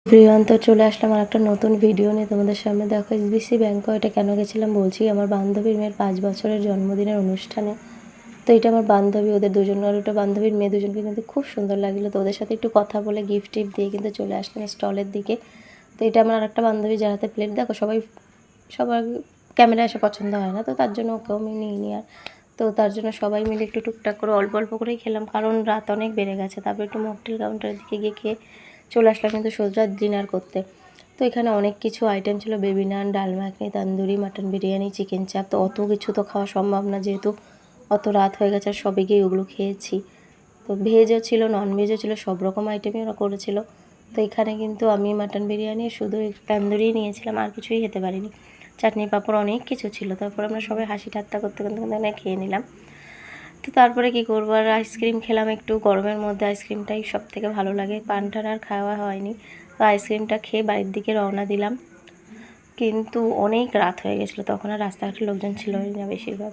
প্রিয়ন্ত চলে আসলাম আর একটা নতুন ভিডিও নিয়ে তোমাদের সামনে। দেখো, এসবিসি ব্যাংকে এটা কেন গেছিলাম বলছি। আমার বান্ধবীর মেয়ের 5 বছরের জন্মদিনের অনুষ্ঠানে। তো এটা আমার বান্ধবী, ওদের দুজন আর ওটা বান্ধবীর মেয়ে, দুজনকে কিন্তু খুব সুন্দর লাগলো। তো ওদের সাথে একটু কথা বলে গিফট টিফট দিয়ে কিন্তু চলে আসলাম স্টলের দিকে। তো এটা আমার আরেকটা বান্ধবী, যার হাতে প্লেট। দেখো, সবার ক্যামেরায় এসে পছন্দ হয় না, তো তার জন্য ওকেও আমি নিইনি। আর তো তার জন্য সবাই মিলে একটু টুকটাক করে অল্প অল্প করেই খেলাম, কারণ রাত অনেক বেড়ে গেছে। তারপর একটু মকটেল কাউন্টারের দিকে গিয়ে খেয়ে চলে আসলাম কিন্তু সোজা ডিনার করতে। তো এখানে অনেক কিছু আইটেম ছিল, বেবি নান, ডাল মাখনি, তান্দুরি, মাটন বিরিয়ানি, চিকেন চাপ। তো অত কিছু তো খাওয়া সম্ভব না, যেহেতু অত রাত হয়ে গেছে। আর সবে গিয়ে ওগুলো খেয়েছি। তো ভেজও ছিল, নন ভেজও ছিল, সব রকম আইটেমই ওরা করেছিল। তো এখানে কিন্তু আমি মাটন বিরিয়ানি শুধু তান্দুরি নিয়েছিলাম, আর কিছুই খেতে পারিনি। চাটনি পাঁপড় অনেক কিছু ছিল। তারপর আমরা সবাই হাসি ঠাট্টা করতে করতে কিন্তু খেয়ে নিলাম। তো তারপরে কী করবো, আর আইসক্রিম খেলাম একটু। গরমের মধ্যে আইসক্রিমটাই সব থেকে ভালো লাগে। পানটার আর খাওয়া হয়নি। তো আইসক্রিমটা খেয়ে বাড়ির দিকে রওনা দিলাম। কিন্তু অনেক রাত হয়ে গেছিলো তখন, আর রাস্তাঘাটের লোকজন ছিল না বেশিরভাগ।